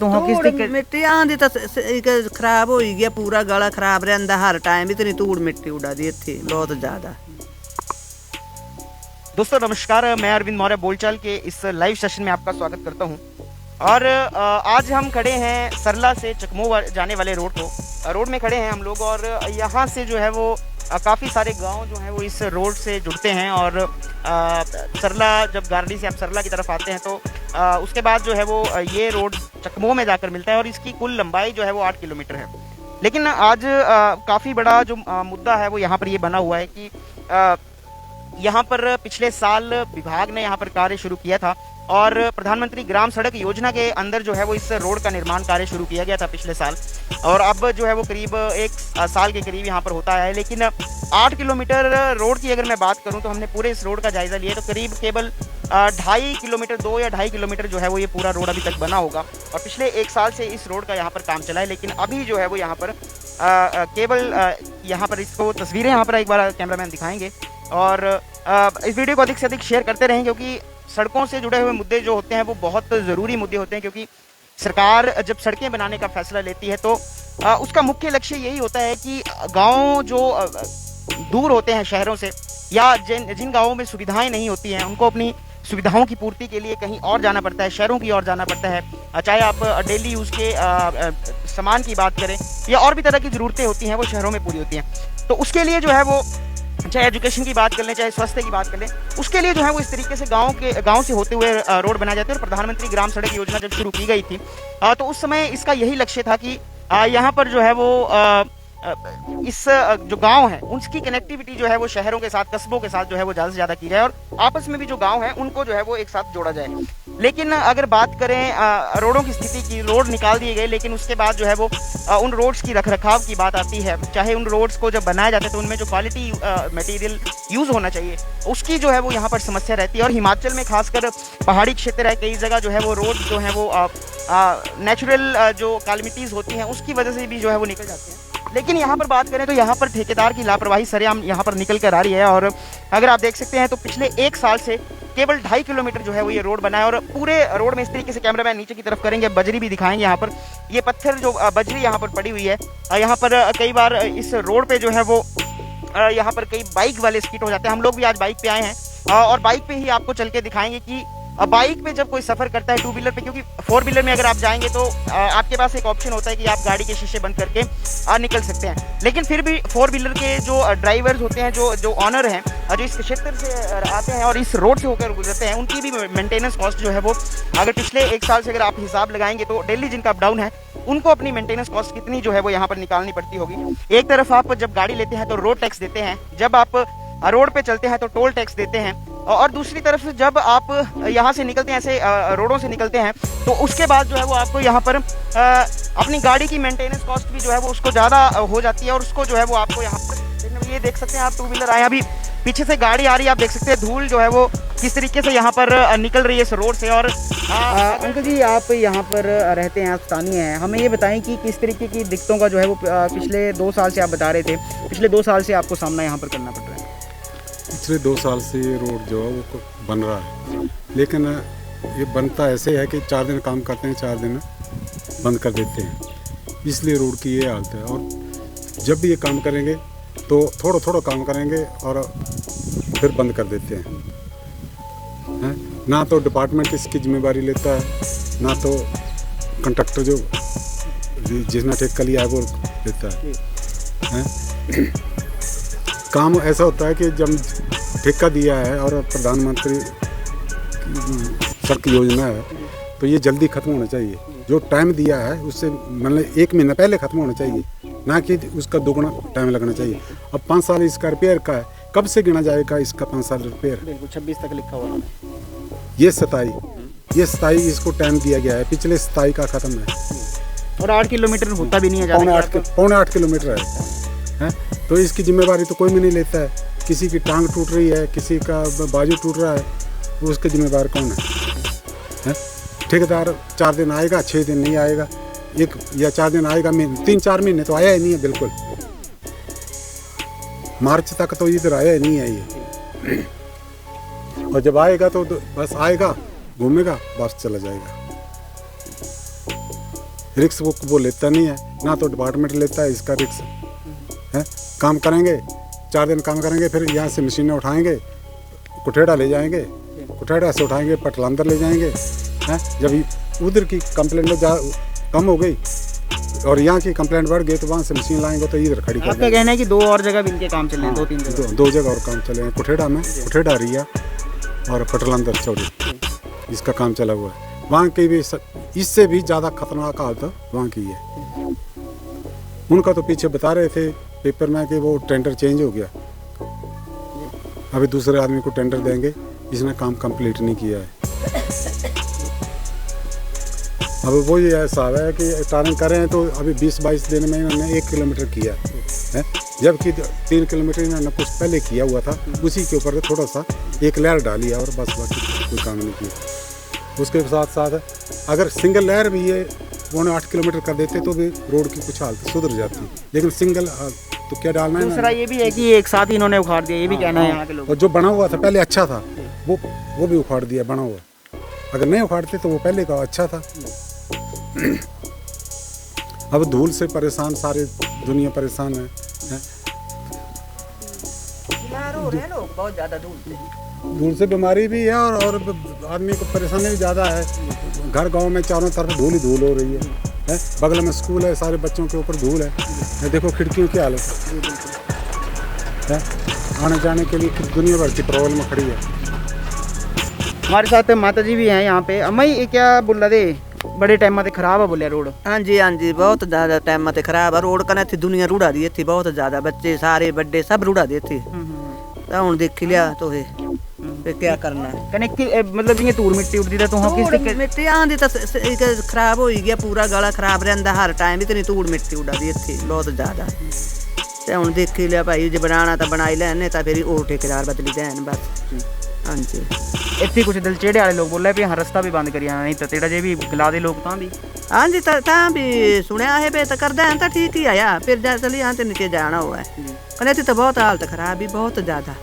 ਮਿੱਟੀ ਆਂਦੀ ਤਾਂ ਖਰਾਬ ਹੋਈ ਗਿਆ, ਪੂਰਾ ਗਲਾ ਖਰਾਬ ਰਹਿੰਦਾ ਹਰ ਟਾਈਮ, ਇਤਨੀ ਧੂੜ मिट्टी उड़ादी ਇੱਥੇ बहुत ज़्यादा। दोस्तों नमस्कार, मैं अरविंद मौर्य बोलचाल के इस लाइव सेशन में आपका स्वागत करता हूं। और आज हम खड़े हैं सरला से चकमो जाने वाले रोड में खड़े हैं हम लोग। और यहाँ से जो है वो काफ़ी सारे गांव जो हैं वो इस रोड से जुड़ते हैं। और सरला, जब गारडी से आप सरला की तरफ आते हैं तो उसके बाद जो है वो ये रोड चकमो में जाकर मिलता है। और इसकी कुल लंबाई जो है वो 8 किलोमीटर है। लेकिन आज काफ़ी बड़ा जो मुद्दा है वो यहाँ पर ये बना हुआ है कि यहाँ पर पिछले साल विभाग ने यहाँ पर कार्य शुरू किया था और प्रधानमंत्री ग्राम सड़क योजना के अंदर जो है वो इस रोड का निर्माण कार्य शुरू किया गया था पिछले साल। और अब जो है वो करीब 1 साल के करीब यहाँ पर होता है। लेकिन 8 किलोमीटर रोड की अगर मैं बात करूँ तो हमने पूरे इस रोड का जायज़ा लिया तो करीब केवल 2.5 किलोमीटर 2 या 2.5 किलोमीटर जो है वो ये पूरा रोड अभी तक बना होगा। और पिछले 1 साल से इस रोड का यहाँ पर काम चला है। लेकिन अभी जो है वो यहाँ पर केवल यहाँ पर इसको तस्वीरें यहाँ पर एक बार कैमरामैन दिखाएंगे। और इस वीडियो को अधिक से अधिक शेयर करते रहें, क्योंकि सड़कों से जुड़े हुए मुद्दे जो होते हैं वो बहुत ज़रूरी मुद्दे होते हैं। क्योंकि सरकार जब सड़कें बनाने का फैसला लेती है तो उसका मुख्य लक्ष्य यही होता है कि गांव जो दूर होते हैं शहरों से, या जिन गांवों में सुविधाएं नहीं होती हैं, उनको अपनी सुविधाओं की पूर्ति के लिए कहीं और जाना पड़ता है, शहरों की ओर जाना पड़ता है। चाहे आप डेली यूज़ के सामान की बात करें या और भी तरह की ज़रूरतें होती हैं वो शहरों में पूरी होती हैं। तो उसके लिए जो है वो, चाहे एजुकेशन की बात कर लें, चाहे स्वास्थ्य की बात कर लें, उसके लिए जो है वो इस तरीके से गांव से होते हुए रोड बनाए जाते हैं। और प्रधानमंत्री ग्राम सड़क योजना जब शुरू की गई थी तो उस समय इसका यही लक्ष्य था कि यहाँ पर जो है वो इस जो गांव है उसकी कनेक्टिविटी जो है वो शहरों के साथ, कस्बों के साथ जो है वो ज़्यादा से ज़्यादा की जाए और आपस में भी जो गांव है उनको जो है वो एक साथ जोड़ा जाए। लेकिन अगर बात करें रोडों की स्थिति की, रोड निकाल दिए गए, लेकिन उसके बाद जो है वो उन रोड्स की रखरखाव की बात आती है। चाहे उन रोड्स को जब बनाया जाता है तो उनमें जो क्वालिटी मटेरियल यूज़ होना चाहिए उसकी जो है वो यहाँ पर समस्या रहती है। और हिमाचल में खासकर पहाड़ी क्षेत्र है, कई जगह जो है वो रोड जो है वो नेचुरल जो कैलामिटीज़ होती हैं उसकी वजह से भी जो है वो निकल जाते हैं। लेकिन यहाँ पर बात करें तो यहाँ पर ठेकेदार की लापरवाही सरेआम यहाँ पर निकल कर आ रही है। और अगर आप देख सकते हैं तो पिछले 1 साल से केवल 2.5 किलोमीटर जो है वो ये रोड बना है। और पूरे रोड में इस तरीके से कैमरामैन नीचे की तरफ करेंगे, बजरी भी दिखाएंगे। यहाँ पर ये पत्थर जो बजरी यहाँ पर पड़ी हुई है, यहाँ पर कई बार इस रोड पे जो है वो यहाँ पर कई बाइक वाले स्किड हो जाते हैं। हम लोग भी आज बाइक पे आए हैं और बाइक पे ही आपको चल के दिखाएंगे कि बाइक पे जब कोई सफ़र करता है 2 व्हीलर पे, क्योंकि 4 व्हीलर में अगर आप जाएंगे तो आपके पास एक ऑप्शन होता है कि आप गाड़ी के शीशे बंद करके निकल सकते हैं। लेकिन फिर भी 4 व्हीलर के जो ड्राइवर्स होते हैं, जो ऑनर हैं, जो इस क्षेत्र से आते हैं और इस रोड से होकर गुजरते हैं, उनकी भी मेंटेनेंस कॉस्ट जो है वो अगर पिछले 1 साल से अगर आप हिसाब लगाएंगे तो डेली जिनका अप डाउन है उनको अपनी मेंटेनेंस कॉस्ट कितनी जो है वो यहाँ पर निकालनी पड़ती होगी। एक तरफ आप जब गाड़ी लेते हैं तो रोड टैक्स देते हैं, जब आप रोड पे चलते हैं तो टोल टैक्स देते हैं, और दूसरी तरफ जब आप यहाँ से निकलते हैं, ऐसे रोडों से निकलते हैं, तो उसके बाद जो है वो आपको यहाँ पर अपनी गाड़ी की मेंटेनेंस कॉस्ट भी जो है वो उसको ज़्यादा हो जाती है। और उसको जो है वो आपको यहाँ पर ये देख सकते हैं आप, 2 व्हीलर आए, अभी पीछे से गाड़ी आ रही है, आप देख सकते हैं धूल जो है वो किस तरीके से यहाँ पर निकल रही है इस रोड से। और अंकल जी, आप यहाँ पर रहते हैं, आप स्थानीय हैं, हमें ये बताएं कि किस तरीके की दिक्कतों का जो है वो पिछले 2 साल से आप बता रहे थे, पिछले 2 साल से आपको सामना यहाँ पर करना पड़ रहा है। पिछले 2 साल से ये रोड जो है वो बन रहा है, लेकिन ये बनता ऐसे है कि 4 दिन काम करते हैं, 4 दिन बंद कर देते हैं, इसलिए रोड की ये हालत है। और जब भी ये काम करेंगे तो थोड़ा थोड़ा काम करेंगे और फिर बंद कर देते हैं। ना तो डिपार्टमेंट इसकी जिम्मेदारी लेता है, ना तो कंट्रैक्टर जो जिसने ठेका लिया है वो लेता है। काम ऐसा होता है कि जब ठेका दिया है और प्रधानमंत्री सड़क योजना है तो ये जल्दी ख़त्म होना चाहिए। जो टाइम दिया है उससे मतलब 1 महीना पहले ख़त्म होना चाहिए, ना कि उसका 2 गुना टाइम लगना चाहिए। अब 5 साल इसका रिपेयर का है, कब से गिना जाएगा इसका 5 साल रिपेयर? बिल्कुल 26 तक लिखा हुआ है। ये 27 इसको टाइम दिया गया है, पिछले 27 का ख़त्म है। और 8 किलोमीटर होता भी नहीं है, पौने 8 किलोमीटर है। तो इसकी जिम्मेदारी तो कोई भी नहीं लेता है। किसी की टांग टूट रही है, किसी का बाजू टूट रहा है, वो उसके जिम्मेदार कौन है? ठेकेदार 4 दिन आएगा, 6 दिन नहीं आएगा, 1 या 4 दिन आएगा, 3-4 महीने तो आया ही नहीं है बिल्कुल। मार्च तक तो इधर आया ही नहीं है ये। और जब आएगा तो बस आएगा, घूमेगा, वापस चला जाएगा। रिक्स वो लेता नहीं है, ना तो डिपार्टमेंट लेता है इसका रिक्स है। काम करेंगे 4 दिन काम करेंगे, फिर यहाँ से मशीनें उठाएंगे, कुठेड़ा ले जाएंगे, कुठेड़ा से उठाएंगे पटलांदर ले जाएंगे हैं। जब उधर की कंप्लेंट कम हो गई और यहाँ की कंप्लेंट बढ़ गई तो वहाँ से मशीन लाएंगे तो इधर खड़ी कर आपका कहना है कि 2 और जगह भी इनके काम चल रहे हैं, 2-3 जगह। 2 जगह और काम चले हैं, कुठेड़ा में, कुठेड़ा रिया और पटलांदर चौड़ी, इसका काम चला हुआ है। वहाँ की भी इससे भी ज़्यादा खतरनाक हालत वहाँ की है। उनका तो पीछे बता रहे थे पेपर में कि वो टेंडर चेंज हो गया, अभी दूसरे आदमी को टेंडर देंगे, इसने काम कंप्लीट नहीं किया है। अब वो ये हिसाब है कि टारन कर रहे हैं तो अभी 20-22 दिन में इन्होंने 1 किलोमीटर किया है, जबकि 3 किलोमीटर इन्होंने कुछ पहले किया हुआ था, उसी के ऊपर थोड़ा सा एक लेयर डाली है और बस बाकी कोई काम नहीं किया। उसके साथ साथ अगर सिंगल लेयर भी ये 8 किलोमीटर कर देते तो भी रोड की कुछ हालत सुधर जाती, लेकिन सिंगल तो क्या डालना है। दूसरा ये भी है कि एक साथ ही इन्होंने उखाड़ दिया, ये भी कहना है यहाँ के लोग। और जो बना हुआ था पहले अच्छा था वो भी उखाड़ दिया बना हुआ, अगर नहीं उखाड़ते तो वो पहले का अच्छा था। अब धूल से परेशान सारी दुनिया परेशान है। बीमार हो रहे हैं लोग बहुत ज़्यादा धूल से। धूल से बीमारी भी है और आदमी को परेशानी भी ज़्यादा है। घर गांव में चारों तरफ धूल ही धूल हो रही है। बगल में स्कूल है, सारे बच्चों के ऊपर धूल है। देखो खिड़कियों की हालत है, आने जाने के लिए दुनिया भर की प्रॉब्लम खड़ी है। हमारे साथ माता जी भी हैं यहाँ पे। अम्मा ये क्या बोल रहे थे, बड़े टाइम से खराब है बोले रोड? हाँ जी बहुत ज़्यादा टाइम से खराब है रोड। कने थी दुनिया रूढ़ा दी थी बहुत ज़्यादा, बच्चे सारे बड़े सब रूढ़ा दी थी। हूँ देख लिया तो है फिर क्या करना है। कनेक्ट मतलब ये धूल मिट्टी उड़ती तो हाँ किस मिट्टी आंदी तो खराब हो गया, पूरा गला खराब रहता हर टाइम। इतनी धूल मिट्टी उड़ा दी थी बहुत ज़्यादा। तो हूँ देख लिया भाई जो बनाना तो बनाई लैने तो फिर और ठेकेदार बदली जाए बस। हाँ जी इतनी कुछ दिलचेड़े वाले लोग बोल रहे हैं रस्ता भी बंद करिया नहीं तो तेरा जे भी गिला दे लोग भी। हाँ जी भी सुनया है पे तो करदा है तो ठीक ही आया, फिर जा चली यहाँ से नीचे जाना हुआ है। कहने तो बहुत हालत खराब ही बहुत ज़्यादा।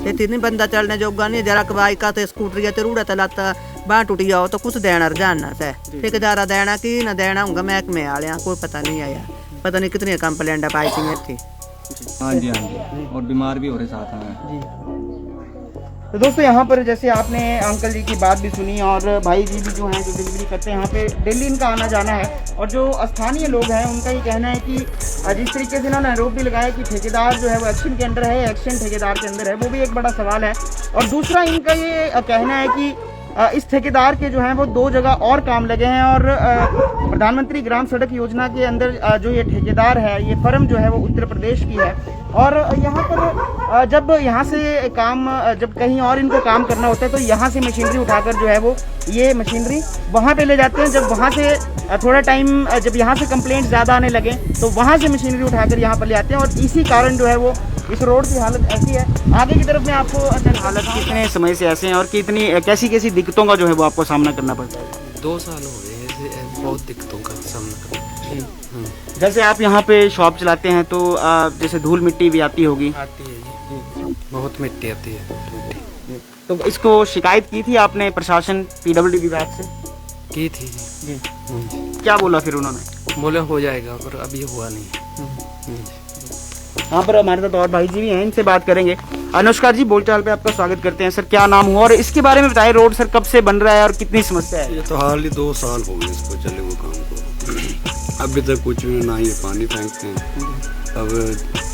इतनी नहीं बंदा चलने जोगा नहीं, जरा बाइक ते स्कूटरिया ते रूढ़ा तलाता बांह टूटी जाओ तो कुछ देना रजाना से ठेकेदारा देना कि ना देना होगा महकमे आलिया कोई पता नहीं आया। पता नहीं कितनी कंप्लेंट पाई थी। हाँ जी और बीमार भी हो रहे साथ हैं। तो दोस्तों यहाँ पर जैसे आपने अंकल जी की बात भी सुनी और भाई जी भी जो हैं जो डिलीवरी करते हैं यहाँ पे डेली इनका आना जाना है। और जो स्थानीय लोग हैं उनका ये कहना है कि जिस तरीके से इन्होंने आरोप भी लगाया कि ठेकेदार जो है वो एक्शन के अंदर है, एक्शन ठेकेदार के अंदर है, वो भी एक बड़ा सवाल है। और दूसरा इनका ये कहना है कि इस ठेकेदार के जो हैं वो 2 जगह और काम लगे हैं और प्रधानमंत्री ग्राम सड़क योजना के अंदर जो ये ठेकेदार है ये फर्म जो है वो उत्तर प्रदेश की है। और यहाँ पर जब यहाँ से काम जब कहीं और इनको काम करना होता है तो यहाँ से मशीनरी उठाकर जो है वो ये मशीनरी वहाँ पे ले जाते हैं। जब वहाँ से थोड़ा टाइम जब यहाँ से कंप्लेंट ज़्यादा आने लगे तो वहाँ से मशीनरी उठाकर यहाँ पर ले आते हैं और इसी कारण जो है वो इस रोड की हालत ऐसी है। आगे की तरफ में आपको हालत कितने समय से ऐसे हैं और कितनी कैसी कैसी दिक्कतों का जो है वो आपको सामना करना पड़ता है? 2 साल हो गए ऐसे बहुत दिक्कतों का सामना करना। जैसे आप यहाँ पे शॉप चलाते हैं तो जैसे धूल मिट्टी भी आती होगी? आती है जी, बहुत मिट्टी आती है मिट्टी। तो इसको शिकायत की थी आपने प्रशासन PWD विभाग से? की थी जी। क्या बोला फिर उन्होंने? बोले हो जाएगा पर अभी हुआ नहीं। यहाँ पर हमारे साथ और भाई जी भी हैं, इनसे बात करेंगे। नमस्कार जी, बोलचाल पे आपका स्वागत करते हैं। सर क्या नाम हुआ और इसके बारे में बताइए, रोड सर कब से बन रहा है और कितनी समस्या है? ये तो हाल ही 2 साल हो गए इसको चले हुए काम को, अभी तक कुछ ना ही पानी फेंकते हैं। अब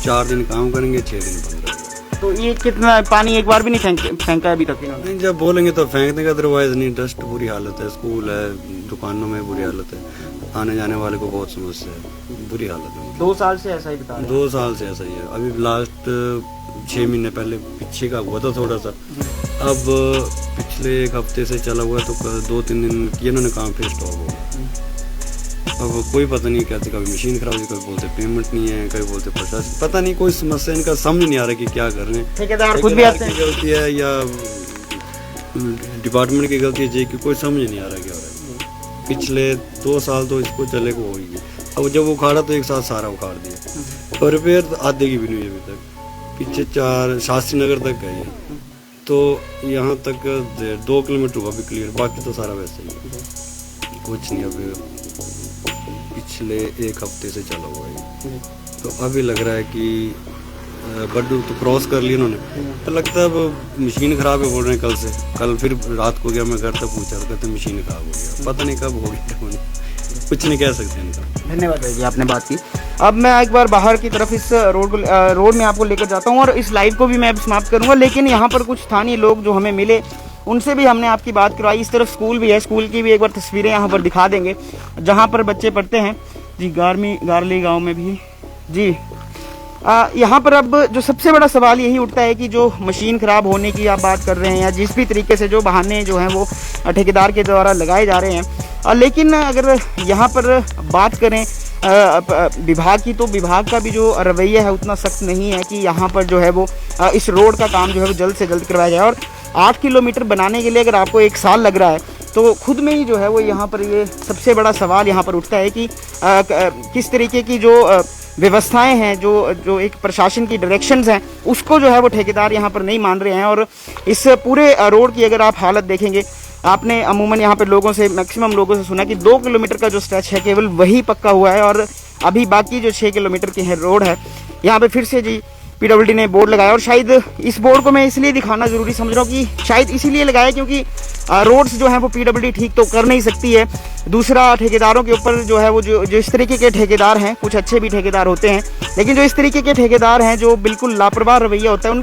4 दिन काम करेंगे 6 दिन बंद रहेगा। तो ये कितना पानी एक बार भी नहीं फेंका अभी तक इन्होंने? नहीं, जब बोलेंगे तो फेंक देंगे, अदरवाइज नहीं। डस्ट बुरी हालत है, स्कूल है, दुकानों में बुरी हालत है, आने जाने वाले को बहुत समस्या है, बुरी हालत है। 2 साल से ऐसा ही बता रहे हैं? 2 साल से ऐसा ही है। अभी लास्ट 6 महीने पहले पीछे का हुआ था थोड़ा सा, अब पिछले 1 हफ्ते से चला हुआ है तो 2-3 दिन किए इन्होंने काम, फिर स्टॉप हो गया। अब कोई पता नहीं कहते, कभी मशीन खराब होती, कभी बोलते पेमेंट नहीं है, कभी बोलते प्रशासन, पता नहीं कोई समस्या इनका समझ नहीं आ रहा कि क्या कर रहे हैं। ठेकेदार खुद भी आते हैं? गलती है या डिपार्टमेंट की गलती है जी की, कोई समझ नहीं आ रहा क्या हो रहा है। पिछले 2 साल तो इसको चले को हो ही गया। अब जब उखाड़ा तो एक साथ सारा उखाड़ दिया और रिपेयर आधे की भी नहीं हुई अभी तक। पीछे 4 शास्त्री नगर तक गए तो यहाँ तक 2 किलोमीटर हुआ अभी क्लियर, बाकी तो सारा वैसे ही है, कुछ नहीं। अभी पिछले एक हफ्ते से चला हुआ है। तो अभी लग रहा है कि बड्डू तो क्रॉस कर ली उन्होंने, तो लगता है अब मशीन ख़राब है बोल रहे हैं कल से। कल फिर रात को गया मैं घर तक पूछा, कहते मशीन ख़राब हो गया, पता नहीं कब होगी, कुछ नहीं कह सकते इनका। धन्यवाद भाई जी, आपने बात की। अब मैं एक बार बाहर की तरफ इस रोड में आपको लेकर जाता हूँ और इस लाइव को भी मैं अब समाप्त करूँगा। लेकिन यहाँ पर कुछ स्थानीय लोग जो हमें मिले उनसे भी हमने आपकी बात करवाई। इस तरफ स्कूल भी है, स्कूल की भी एक बार तस्वीरें यहाँ पर दिखा देंगे जहाँ पर बच्चे पढ़ते हैं जी। गारली गाँव में भी जी। यहाँ पर अब जो सबसे बड़ा सवाल यही उठता है कि जो मशीन ख़राब होने की आप बात कर रहे हैं या जिस भी तरीके से जो बहाने जो हैं वो ठेकेदार के द्वारा लगाए जा रहे हैं, लेकिन अगर यहाँ पर बात करें विभाग की, तो विभाग का भी जो रवैया है उतना सख्त नहीं है कि यहाँ पर जो है वो इस रोड का काम जो है वो जल्द से जल्द करवाया जाए। और 8 किलोमीटर बनाने के लिए अगर आपको 1 साल लग रहा है तो खुद में ही जो है वो यहाँ पर ये सबसे बड़ा सवाल यहाँ पर उठता है कि किस तरीके की जो व्यवस्थाएं हैं, जो एक प्रशासन की डायरेक्शंस हैं, उसको जो है वो ठेकेदार यहाँ पर नहीं मान रहे हैं। और इस पूरे रोड की अगर आप हालत देखेंगे, आपने अमूमन यहाँ पे लोगों से, मैक्सिमम लोगों से सुना कि 2 किलोमीटर का जो स्ट्रेच है केवल वही पक्का हुआ है और अभी बाकी जो 6 किलोमीटर की है रोड है, यहाँ पे फिर से जी पीडब्ल्यूडी ने बोर्ड लगाया। और शायद इस बोर्ड को मैं इसलिए दिखाना ज़रूरी समझ रहा हूँ कि शायद इसीलिए लगाया क्योंकि रोड्स जो हैं वो पीडब्ल्यूडी ठीक तो कर नहीं सकती है। दूसरा, ठेकेदारों के ऊपर जो है वो जो इस तरीके के ठेकेदार हैं, कुछ अच्छे भी ठेकेदार होते हैं, लेकिन जो इस तरीके के ठेकेदार हैं जो बिल्कुल लापरवाह रवैया होता है,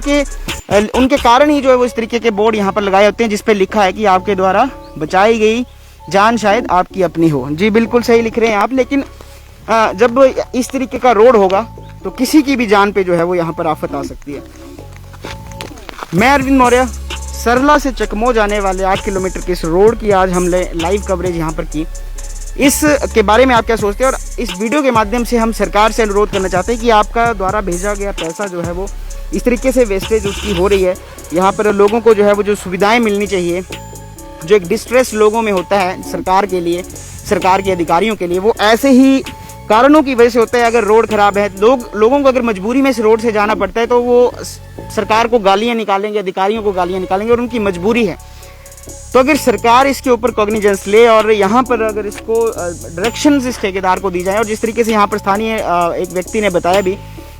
उनके कारण ही जो है वो इस तरीके के बोर्ड यहाँ पर लगाए होते हैं जिस पे लिखा है कि आपके द्वारा बचाई गई जान शायद आपकी अपनी हो। जी बिल्कुल सही लिख रहे हैं आप। लेकिन जब इस तरीके का रोड होगा तो किसी की भी जान पे जो है वो यहाँ पर आफत आ सकती है। मैं अरविंद मौर्य, सरला से चकमो जाने वाले 8 किलोमीटर के इस रोड की आज हमने लाइव कवरेज यहाँ पर की। इस के बारे में आप क्या सोचते हैं? और इस वीडियो के माध्यम से हम सरकार से अनुरोध करना चाहते हैं कि आपका द्वारा भेजा गया पैसा जो है वो इस तरीके से वेस्टेज उसकी हो रही है। यहाँ पर लोगों को जो है वो जो सुविधाएं मिलनी चाहिए, जो एक डिस्ट्रेस लोगों में होता है सरकार के लिए, सरकार के अधिकारियों के लिए, वो ऐसे ही कारणों की वजह से होता है। अगर रोड ख़राब है, लोगों को अगर मजबूरी में इस रोड से जाना पड़ता है तो वो सरकार को गालियाँ निकालेंगे, अधिकारियों को गालियाँ निकालेंगे और उनकी मजबूरी है। तो अगर सरकार इसके ऊपर कॉग्निजेंस ले और यहाँ पर अगर इसको डायरेक्शंस इस ठेकेदार को दी जाए, और जिस तरीके से यहाँ पर स्थानीय एक व्यक्ति ने बताया भी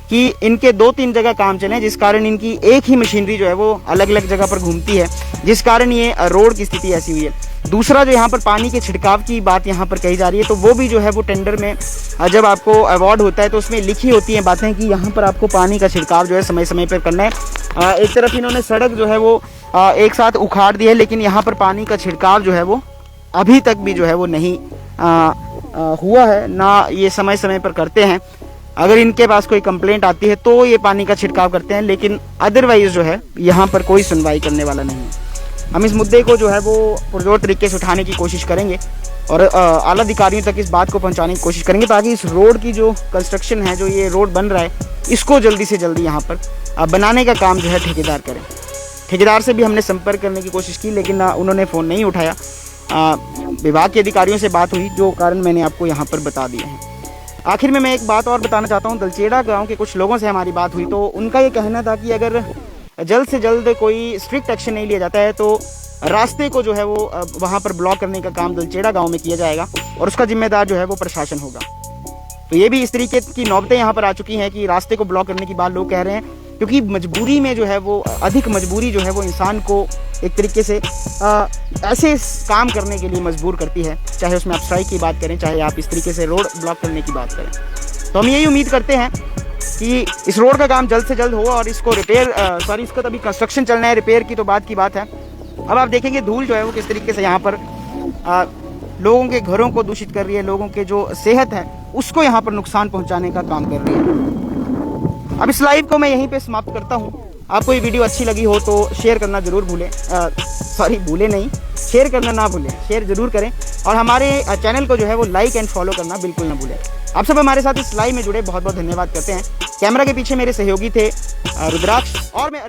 कि इनके 2-3 जगह काम चले, जिस कारण इनकी एक ही मशीनरी जो है वो अलग अलग जगह पर घूमती है, जिस कारण ये रोड की स्थिति ऐसी हुई है। दूसरा, जो यहाँ पर पानी के छिड़काव की बात यहाँ पर कही जा रही है, तो वो भी जो है वो टेंडर में जब आपको अवार्ड होता है तो उसमें लिखी होती हैं बातें कि यहाँ पर आपको पानी का छिड़काव जो है समय समय पर करना है। एक तरफ इन्होंने सड़क जो है वो एक साथ उखाड़ दी है, लेकिन यहाँ पर पानी का छिड़काव जो है वो अभी तक भी जो है वो नहीं हुआ है, ना ये समय समय पर करते हैं। अगर इनके पास कोई कंप्लेंट आती है तो ये पानी का छिड़काव करते हैं, लेकिन अदरवाइज जो है यहाँ पर कोई सुनवाई करने वाला नहीं है। हम इस मुद्दे को जो है वो पुरजोर तरीके से उठाने की कोशिश करेंगे और आला अधिकारियों तक इस बात को पहुंचाने की कोशिश करेंगे ताकि इस रोड की जो कंस्ट्रक्शन है, जो ये रोड बन रहा है, इसको जल्दी से जल्दी यहाँ पर बनाने का काम जो है ठेकेदार करें। ठेकेदार से भी हमने संपर्क करने की कोशिश की, लेकिन उन्होंने फ़ोन नहीं उठाया। विभाग के अधिकारियों से बात हुई, जो कारण मैंने आपको यहाँ पर बता दिए हैं। आखिर में मैं एक बात और बताना चाहता हूँ। दलचेड़ा गांव के कुछ लोगों से हमारी बात हुई, तो उनका ये कहना था कि अगर जल्द से जल्द कोई स्ट्रिक्ट एक्शन नहीं लिया जाता है तो रास्ते को जो है वो वहाँ पर ब्लॉक करने का काम दलचेड़ा गांव में किया जाएगा और उसका जिम्मेदार जो है वो प्रशासन होगा। तो ये भी इस तरीके की नौबतें यहाँ पर आ चुकी हैं कि रास्ते को ब्लॉक करने की बात लोग कह रहे हैं, क्योंकि मजबूरी में जो है वो अधिक मजबूरी जो है वो इंसान को एक तरीके से ऐसे काम करने के लिए मजबूर करती है, चाहे उसमें आप स्ट्राइक की बात करें, चाहे आप इस तरीके से रोड ब्लॉक करने की बात करें। तो हम यही उम्मीद करते हैं कि इस रोड का काम जल्द से जल्द हो और इसको इसका तभी कंस्ट्रक्शन चलना है, रिपेयर की तो बात की बात है। अब आप देखेंगे धूल जो है वो किस तरीके से यहाँ पर लोगों के घरों को दूषित कर रही है, लोगों के जो सेहत है उसको यहाँ पर नुकसान पहुँचाने का काम कर रही है। अब इस लाइव को मैं यहीं पे समाप्त करता हूँ। आपको ये वीडियो अच्छी लगी हो तो शेयर करना जरूर भूलें, शेयर करना ना भूलें, शेयर जरूर करें और हमारे चैनल को जो है वो लाइक एंड फॉलो करना बिल्कुल ना भूलें। आप सब हमारे साथ इस लाइव में जुड़े बहुत बहुत धन्यवाद करते हैं। कैमरा के पीछे मेरे सहयोगी थे रुद्राक्ष और मैं